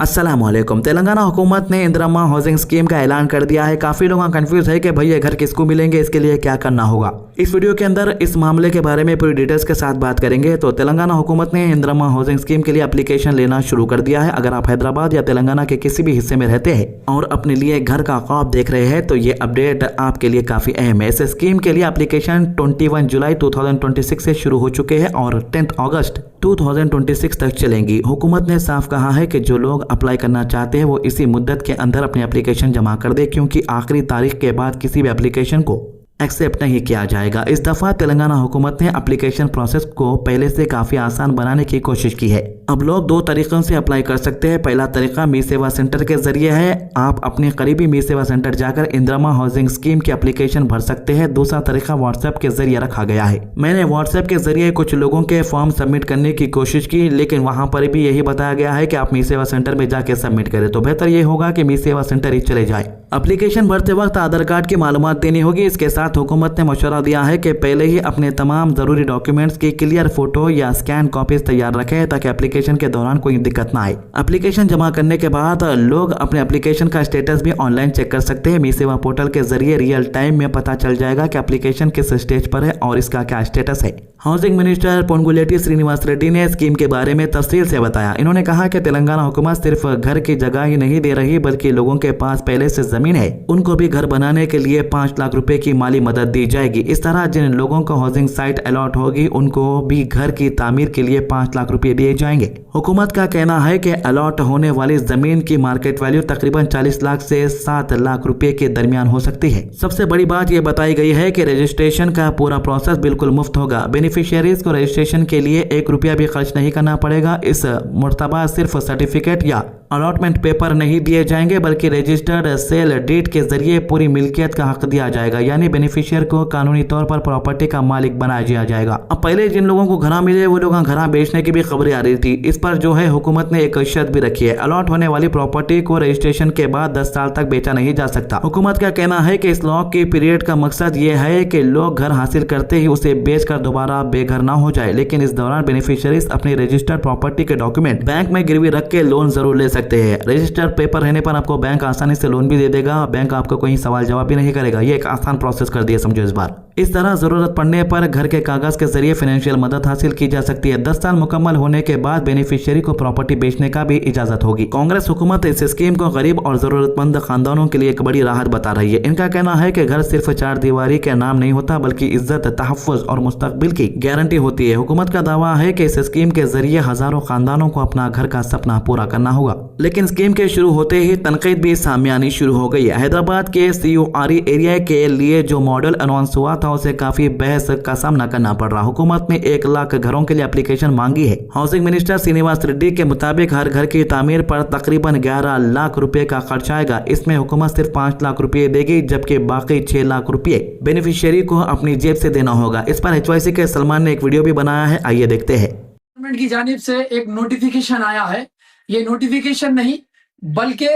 अस्सलामुअलैकुम। तेलंगाना हुकूमत ने इंदिरा हाउसिंग स्कीम का ऐलान कर दिया है। काफी लोग कंफ्यूज है कि भाई ये घर किसको मिलेंगे, इसके लिए क्या करना होगा। इस वीडियो के अंदर इस मामले के बारे में पूरी डिटेल्स के साथ बात करेंगे। तो तेलंगाना हुकूमत ने इंदिरा हाउसिंग स्कीम के लिए एप्लीकेशन लेना शुरू कर दिया है। अगर आप हैदराबाद या तेलंगाना के किसी भी हिस्से में रहते हैं और अपने लिए घर का ख्वाब देख रहे हैं तो ये अपडेट आपके लिए काफी अहम है। इस स्कीम के लिए एप्लीकेशन 21 जुलाई 2026 से शुरू हो चुके हैं और 10 अगस्त 2026 तक चलेंगी। हुकूमत ने साफ कहा है कि जो लोग अप्लाई करना चाहते हैं वो इसी मुद्दत के अंदर अपनी एप्लीकेशन जमा कर दे, क्योंकि आखिरी तारीख के बाद किसी भी एप्लीकेशन को एक्सेप्ट नहीं किया जाएगा। इस दफा तेलंगाना हुकूमत ने एप्लीकेशन प्रोसेस को पहले से काफी आसान बनाने की कोशिश की है। अब लोग दो तरीकों से अप्लाई कर सकते हैं। पहला तरीका मी सेवा सेंटर के जरिए है। आप अपने करीबी मी सेवा सेंटर जाकर इंदिरा हाउसिंग स्कीम की एप्लीकेशन भर सकते हैं। दूसरा तरीका व्हाट्सएप के जरिए रखा गया है। मैंने व्हाट्सएप के जरिए कुछ लोगों के फॉर्म सबमिट करने की कोशिश की, लेकिन वहां पर भी यही बताया गया है कि आप मी सेवा सेंटर में जाके सबमिट करें। तो बेहतर ये होगा कि मी सेवा सेंटर ही चले जाए। एप्लीकेशन भरते वक्त आधार कार्ड की मालूमात देनी होगी। इसके साथ हुकूमत ने मशवरा दिया है कि पहले ही अपने तमाम जरूरी डॉक्यूमेंट्स की क्लियर फोटो या स्कैन कॉपीज तैयार रखें ताकि एप्लीकेशन के दौरान कोई दिक्कत ना आए। एप्लीकेशन जमा करने के बाद लोग अपने एप्लीकेशन का स्टेटस भी ऑनलाइन चेक कर सकते हैं। मी सेवा पोर्टल के जरिए रियल टाइम में पता चल जाएगा कि एप्लीकेशन किस स्टेज पर है और इसका क्या स्टेटस है। हाउसिंग मिनिस्टर पोंगुलेटी श्रीनिवास रेड्डी ने स्कीम के बारे में तफसील से बताया। इन्होंने कहा कि तेलंगाना हुकूमत सिर्फ घर की जगह ही नहीं दे रही, बल्कि लोगों के पास पहले से जमीन है उनको भी घर बनाने के लिए 5 लाख रुपए की माली मदद दी जाएगी। इस तरह जिन लोगों को हाउसिंग साइट अलॉट होगी उनको भी घर की तामीर के लिए 5 लाख रुपए दिए जाएंगे। हुकूमत का कहना है कि अलॉट होने वाली जमीन की मार्केट वैल्यू तकरीबन 40 लाख से 7 लाख रुपए के दरमियान हो सकती है। सबसे बड़ी बात यह बताई गई है कि रजिस्ट्रेशन का पूरा प्रोसेस बिल्कुल मुफ्त होगा। बेनिफिशियरीज को रजिस्ट्रेशन के लिए 1 रुपया भी खर्च नहीं करना पड़ेगा। इस मर्तबा सिर्फ सर्टिफिकेट या अलॉटमेंट पेपर नहीं दिए जाएंगे, बल्कि रजिस्टर्ड सेल डीड के जरिए पूरी मिल्कियत का हक दिया जाएगा, यानी बेनिफिशियर को कानूनी तौर पर प्रॉपर्टी का मालिक बनाया दिया जाएगा। अब पहले जिन लोगों को घर मिले वो लोग घर बेचने की भी खबरें आ रही थी। इस पर जो है हुकूमत ने एक शर्त भी रखी है। अलॉट होने वाली प्रॉपर्टी को रजिस्ट्रेशन के बाद 10 साल तक बेचा नहीं जा सकता। हुकूमत का कहना है कि इस लॉक की पीरियड का मकसद ये है कि लोग घर हासिल करते ही उसे बेचकर दोबारा बेघर ना हो जाए, लेकिन इस दौरान बेनिफिशियरीज अपनी रजिस्टर्ड प्रॉपर्टी के डॉक्यूमेंट बैंक में गिरवी रख के लोन जरूर ले सकते हैं। रजिस्टर्ड पेपर रहने पर आपको बैंक आसानी से लोन भी दे देगा। बैंक आपको कोई सवाल जवाब भी नहीं करेगा। ये एक आसान प्रोसेस कर दिया समझो इस बार। इस तरह जरूरत पड़ने पर घर के कागज के जरिए फाइनेंशियल मदद हासिल की जा सकती है। 10 साल मुकम्मल होने के बाद बेनिफिशियरी को प्रॉपर्टी बेचने का भी इजाजत होगी। कांग्रेस हुकूमत इस स्कीम को गरीब और जरूरतमंद खानदानों के लिए एक बड़ी राहत बता रही है। इनका कहना है कि घर सिर्फ 4 दीवारी के नाम नहीं होता, बल्कि इज्जत, तहफ़्फ़ुज़ और मुस्तकबिल की गारंटी होती है। हुकूमत का दावा है कि इस स्कीम के जरिए हजारों खानदानों को अपना घर का सपना पूरा करना होगा। लेकिन स्कीम के शुरू होते ही तनकीद भी सामने आनी शुरू हो गई है। हैदराबाद के CORE एरिया के लिए जो मॉडल अनाउंस हुआ था उसे काफी बहस का सामना करना पड़ रहा। हुकूमत ने 1 लाख घरों के लिए एप्लीकेशन मांगी है। हाउसिंग मिनिस्टर श्रीनिवास रेड्डी के मुताबिक हर घर की तामीर पर तकरीबन 11 लाख रुपए का खर्च आएगा। इसमें हुकूमत सिर्फ 5 लाख रुपए देगी, जबकि बाकी 6 लाख रुपए बेनिफिशियरी को अपनी जेब से देना होगा। इस पर HYC के सलमान ने एक वीडियो भी बनाया है, आइए देखते हैं। गवर्नमेंट की जानिब से एक नोटिफिकेशन आया है। ये नोटिफिकेशन नहीं बल्कि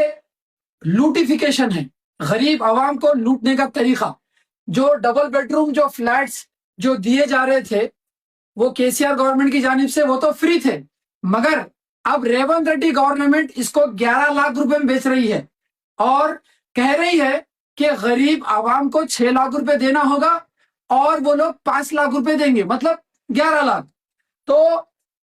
लूटिफिकेशन है। गरीब आवाम को लूटने का तरीका। जो डबल बेडरूम जो फ्लैट्स जो दिए जा रहे थे वो KCR गवर्नमेंट की जानिब से वो तो फ्री थे, मगर अब रेवंत रेड्डी गवर्नमेंट इसको 11 लाख रुपए में बेच रही है और कह रही है कि गरीब आवाम को 6 लाख रुपए देना होगा और वो लोग 5 लाख रुपए देंगे, मतलब 11 लाख। तो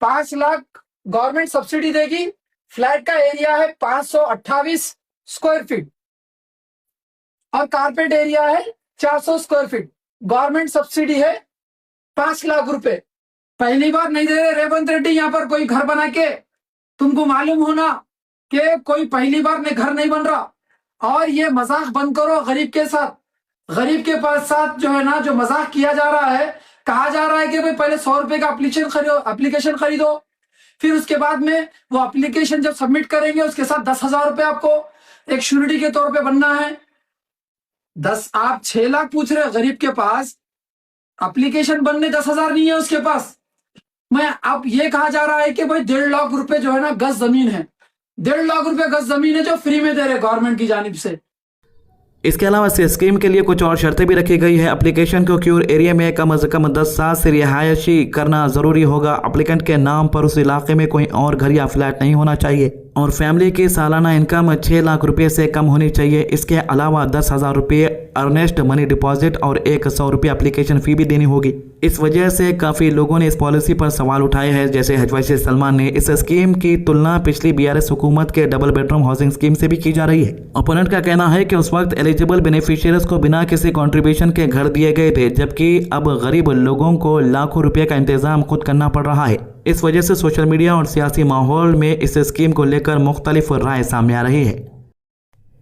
5 लाख गवर्नमेंट सब्सिडी देगी। फ्लैट का एरिया है 528 स्क्वायर फीट और कारपेट एरिया है 400 स्क्वायर फीट। गवर्नमेंट सब्सिडी है 5 लाख रुपए। पहली बार नहीं दे रहे रेवंत रेड्डी यहाँ पर कोई घर बना के। तुमको मालूम होना कि कोई पहली बार में घर नहीं बन रहा और ये मजाक बंद करो गरीब के साथ। गरीब के पास साथ जो है ना जो मजाक किया जा रहा है, कहा जा रहा है कि भाई पहले 100 रुपए का एप्लीकेशन खरीदो, फिर उसके बाद में वो एप्लीकेशन जब सबमिट करेंगे उसके साथ 10,000 रुपए आपको एक श्योरिटी के तौर पे बनना है। आप 6 लाख पूछ रहे हो गरीब के पास, एप्लीकेशन बनने 10,000 नहीं है उसके पास। मैं अब ये कहा जा रहा है कि भाई 1.5 लाख रुपए जो है ना गज जमीन है, 1.5 लाख रुपए गज जमीन है जो फ्री में दे रहे गवर्नमेंट की जानिब से। इसके अलावा इस स्कीम के लिए कुछ और शर्तें भी रखी गई है। एप्लीकेशन को क्यूर एरिया में कम अज कम 10 साल से रिहायशी करना जरूरी होगा। एप्लीकेंट के नाम पर उस इलाके में कोई और घर या फ्लैट नहीं होना चाहिए और फैमिली की सालाना इनकम 6 लाख रुपए से कम होनी चाहिए। इसके अलावा 10,000 रुपये अर्नेस्ट मनी डिपॉजिट और 100 रुपये एप्लीकेशन फी भी देनी होगी। इस वजह से काफी लोगों ने इस पॉलिसी पर सवाल उठाए हैं। जैसे हजवाइशी सलमान ने इस स्कीम की तुलना पिछली BRS हुकूमत के डबल बेडरूम हाउसिंग स्कीम से भी की जा रही है। ओपोनेंट का कहना है कि उस वक्त एलिजिबल बेनिफिशियरीज को बिना किसी कंट्रीब्यूशन के घर दिए गए थे, जबकि अब गरीब लोगों को लाखों रुपए का इंतजाम खुद करना पड़ रहा है। इस वजह से सोशल मीडिया और सियासी माहौल में इस स्कीम को लेकर मुख्तलिफ राय सामने आ रही है।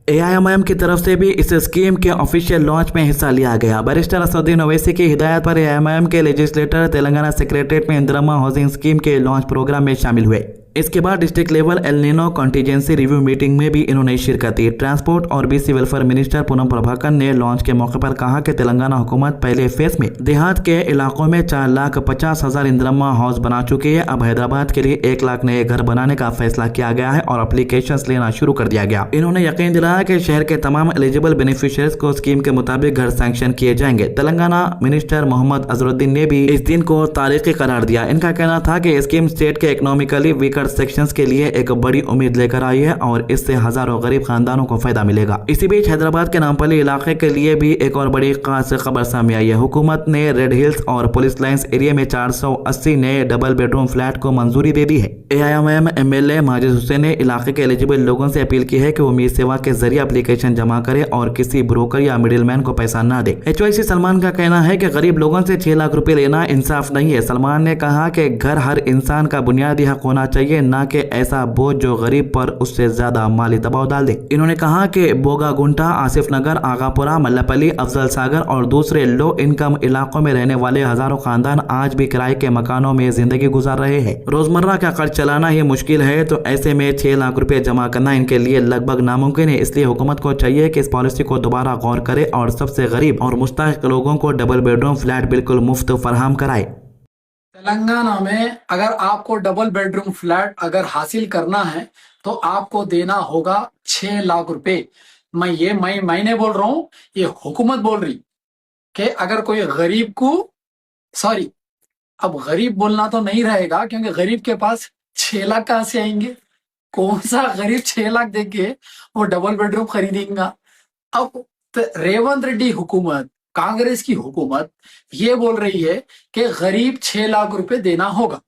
AIMIM की तरफ से भी इस स्कीम के ऑफिशियल लॉन्च में हिस्सा लिया गया। बैरिस्टर असदुद्दीन ओवैसी की हिदायत पर AIMIM के लेजिस्लेटर तेलंगाना सेक्रेटरीट में इंदिरम्मा हाउसिंग स्कीम के लॉन्च प्रोग्राम में शामिल हुए। इसके बाद district level El Nino contingency review meeting में भी इन्होंने शिरकत की। ट्रांसपोर्ट और BC welfare minister Poonam Prabhakar ने लॉन्च के मौके पर कहा कि तेलंगाना हुकूमत पहले फेज में देहात के इलाकों में 4,50,000 इंदिरम्मा हाउस बना चुकी है। अब हैदराबाद के लिए 1 लाख नए घर बनाने का फैसला किया गया है और एप्लीकेशंस लेना शुरू कर दिया गया। इन्होंने यकीन दिलाया कि शहर के तमाम एलिजिबल बेनिफिशियरीज को स्कीम के मुताबिक घर सैंक्शन किए जाएंगे। तेलंगाना मिनिस्टर मोहम्मद अजहरुद्दीन ने भी इस दिन को तारीखी करार दिया। इनका कहना था कि स्कीम स्टेट के इकोनॉमिकली वीकर सेक्शंस के लिए एक बड़ी उम्मीद लेकर आई है और इससे हजारों गरीब खानदानों को फायदा मिलेगा। इसी बीच हैदराबाद के नामपल्ली इलाके के लिए भी एक और बड़ी खास खबर सामने आई है। हुकूमत ने रेड हिल्स और पुलिस लाइंस एरिया में 480 नए डबल बेडरूम फ्लैट को मंजूरी दे दी है। AIMIM MLA माजिद हुसैन ने इलाके के एलिजिबल लोगों से अपील की है कि वो मीर सेवा के जरिए एप्लीकेशन जमा करे और किसी ब्रोकर या मिडिलमैन को पैसा न दे। HYC सलमान का कहना है कि गरीब लोगों से 6 लाख रुपए लेना इंसाफ नहीं है। सलमान ने कहा कि घर हर इंसान का बुनियादी हक होना चाहिए, न कि ऐसा बोझ जो गरीब पर उससे ज्यादा माली दबाव डाल दे। इन्होंने कहा कि बोगागुंटा, आसिफ नगर, आगापुरा, मल्लापल्ली, अफजल सागर और दूसरे लो इनकम इलाकों में रहने वाले हजारों खानदान आज भी किराए के मकानों में जिंदगी गुजार रहे हैं। रोजमर्रा का खर्च चलाना ही मुश्किल है, तो ऐसे में 6 लाख रुपए जमा करना इनके लिए लगभग नामुमकिन है। इसलिए हुकूमत को चाहिए कि इस पॉलिसी को दोबारा गौर करे और सबसे गरीब और मुस्तहिक लोगों को डबल बेडरूम फ्लैट बिल्कुल मुफ्त फराहम कराए। तेलंगाना में अगर आपको डबल बेडरूम फ्लैट अगर हासिल करना है तो आपको देना होगा 6 लाख रुपए। मैंने बोल रहा हूं, ये हुकूमत बोल रही कि अगर कोई गरीब को, सॉरी अब गरीब बोलना तो नहीं रहेगा क्योंकि गरीब के पास 6 लाख कहां से आएंगे। कौन सा गरीब 6 लाख देके वो डबल बेडरूम खरीदेगा। अब रेवंत रेड्डी हुकूमत, कांग्रेस की हुकूमत ये बोल रही है कि गरीब 6 लाख रुपए देना होगा।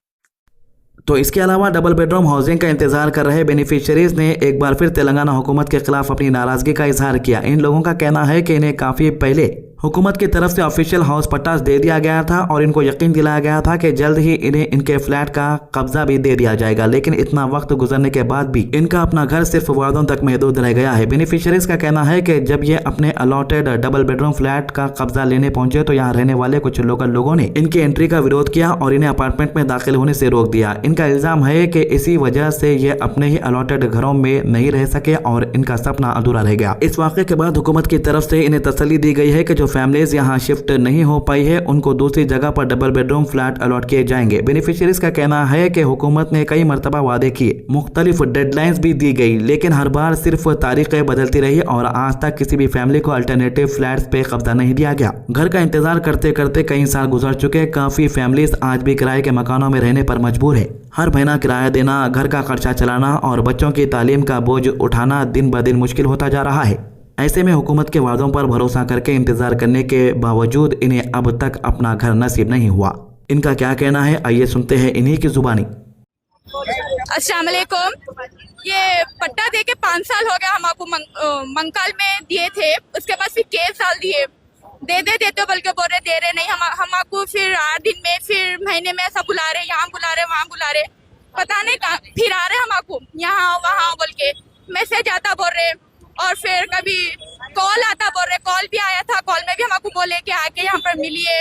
तो इसके अलावा डबल बेडरूम हाउसिंग का इंतजार कर रहे बेनिफिशियरीज ने एक बार फिर तेलंगाना हुकूमत के खिलाफ अपनी नाराजगी का इजहार किया। इन लोगों का कहना है कि इन्हें काफी पहले हुकूमत की तरफ से ऑफिशियल हाउस पट्टा दे दिया गया था और इनको यकीन दिलाया गया था कि जल्द ही इन्हें इनके फ्लैट का कब्जा भी दे दिया जाएगा, लेकिन इतना वक्त गुजरने के बाद भी इनका अपना घर सिर्फ वादों तक महदूद रह गया है। बेनिफिशियरीज का कहना है कि जब ये अपने अलॉटेड डबल बेडरूम फ्लैट का कब्जा लेने पहुंचे तो यहाँ रहने वाले कुछ लोकल लोगों ने इनकी एंट्री का विरोध किया और इन्हें अपार्टमेंट में दाखिल होने से रोक दिया। इनका इल्जाम है कि इसी वजह से ये अपने ही अलॉटेड घरों में नहीं रह सके और इनका सपना अधूरा रह गया। इस वाक़े के बाद हुकूमत की तरफ से इन्हें तसल्ली दी गई है कि जो फैमिलीज यहाँ शिफ्ट नहीं हो पाई है उनको दूसरी जगह पर डबल बेडरूम फ्लैट अलॉट किए जाएंगे। बेनिफिशियरीज का कहना है कि हुकूमत ने कई मरतबा वादे किए, मुख्तलिफ डेडलाइंस भी दी गई, लेकिन हर बार सिर्फ तारीखें बदलती रही और आज तक किसी भी फैमिली को अल्टरनेटिव फ्लैट्स पे कब्जा नहीं दिया गया। घर का इंतजार करते करते कई साल गुजर चुके। काफी फैमिलीज आज भी किराए के मकानों में रहने पर मजबूर है। हर महीना किराया देना, घर का खर्चा चलाना और बच्चों की तालीम का बोझ उठाना दिन ब दिन मुश्किल होता जा रहा है। ऐसे में हुकूमत के वादों पर भरोसा करके इंतजार करने के बावजूद इन्हें अब तक अपना घर नसीब नहीं हुआ। इनका क्या कहना है, आइए सुनते हैं इन्हीं की जुबानी। अस्सलाम वालेकुम। ये पट्टा दे के 5 साल हो गया। हम आपको मंकाल में दिए थे, उसके बाद फिर 6 साल दिए, देते बल्कि बोल रहे दे रहे नहीं। हम आपको फिर 8 दिन में, फिर महीने में ऐसा बुला रहे, यहाँ बुला रहे, वहाँ बुला रहे, पता नहीं कहाँ फिर आ रहे हम आपको यहाँ वहाँ बोल के मैसेज आता बोल रहे, और फिर कभी कॉल आता बोल रहे। कॉल भी आया था, कॉल में भी हम आपको बोले कि आके यहाँ पर मिलिए,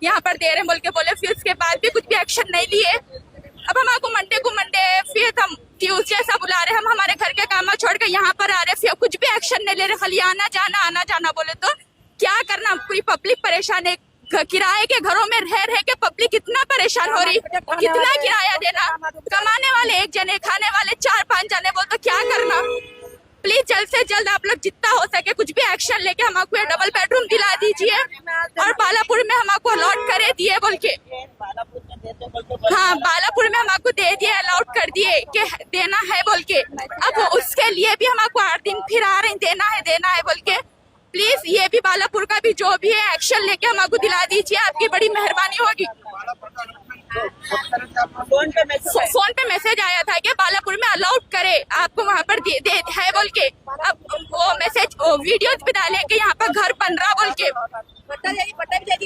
यहाँ पर दे रहे बोल के बोले। फिर उसके बाद भी कुछ भी एक्शन नहीं लिए। अब हम आपको मंडे फिर हम ट्यूसडे ऐसा बुला रहे, हम हमारे घर के काम छोड़ के यहाँ पर आ रहे, फिर कुछ भी एक्शन नहीं ले रहे, खाली आना जाना बोले। तो क्या करना, पूरी पब्लिक परेशान है। किराए के घरों में रह के पब्लिक कितना परेशान हो रही, कितना किराया देना, कमाने वाले 1 जने, खाने वाले 4-5 जने, बोल तो क्या करना। प्लीज जल्द से जल्द आप लोग जितना हो सके कुछ भी एक्शन लेके हम आपको डबल बेडरूम दिला दीजिए और बालापुर में हम आपको अलॉट करे दिए बोल के। हाँ, बालापुर में हमको दे दिए, अलाउड कर दिए कि देना है बोल के। अब उसके लिए भी हमको 8 दिन फिर आ रहे हैं, देना है बोल के। प्लीज ये भी बालापुर का भी जो भी है एक्शन लेके हमको दिला दीजिए, आपकी बड़ी मेहरबानी होगी। फोन पे मैसेज आया था कि बालापुर में अलाउड करे, आपको वहाँ पर दे है बोल के। अब वो मैसेज वीडियोस भी डाले कि यहाँ पर घर बन रहा बोल के।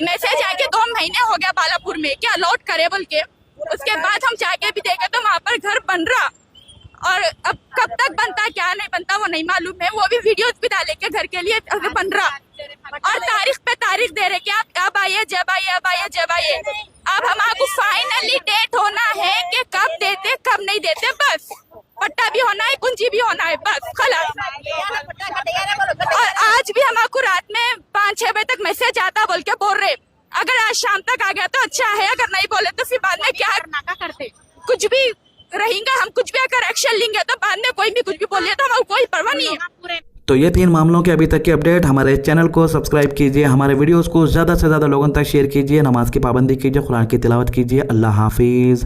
मैसेज आके 2 महीने हो गया बालापुर में कि अलाउड करे बोल के। उसके बाद हम जाके भी देखे तो वहाँ पर घर बन रहा, और अब कब तक बनता क्या नहीं बनता वो नहीं मालूम है। वो भी वीडियोस भी डाले के घर के लिए बन रहा, और तारीख पे तारीख दे रहे कि आप अब आइए, जब आइए, अब आइए, जब आइए। अब हमको फाइनली डेट होना है कि कब देते कब नहीं देते, बस पट्टा भी होना है, कुंजी भी होना है, बस खलास। और आज भी हमको रात में 5-6 बजे तक मैसेज आता बोल के बोल रहे, अगर आज शाम तक आ गया तो अच्छा है, अगर नहीं बोले तो फिर बाद में क्या करते। कुछ भी रहेंगे, हम कुछ भी अगर एक्शन लेंगे तो बाद में कोई भी कुछ भी बोले तो हमें कोई परवाह नहीं है। तो ये 3 मामलों के अभी तक की अपडेट। हमारे चैनल को सब्सक्राइब कीजिए, हमारे वीडियोस को ज़्यादा से ज़्यादा लोगों तक शेयर कीजिए, नमाज की पाबंदी कीजिए, कुरान की तिलावत कीजिए। अल्लाह हाफिज़।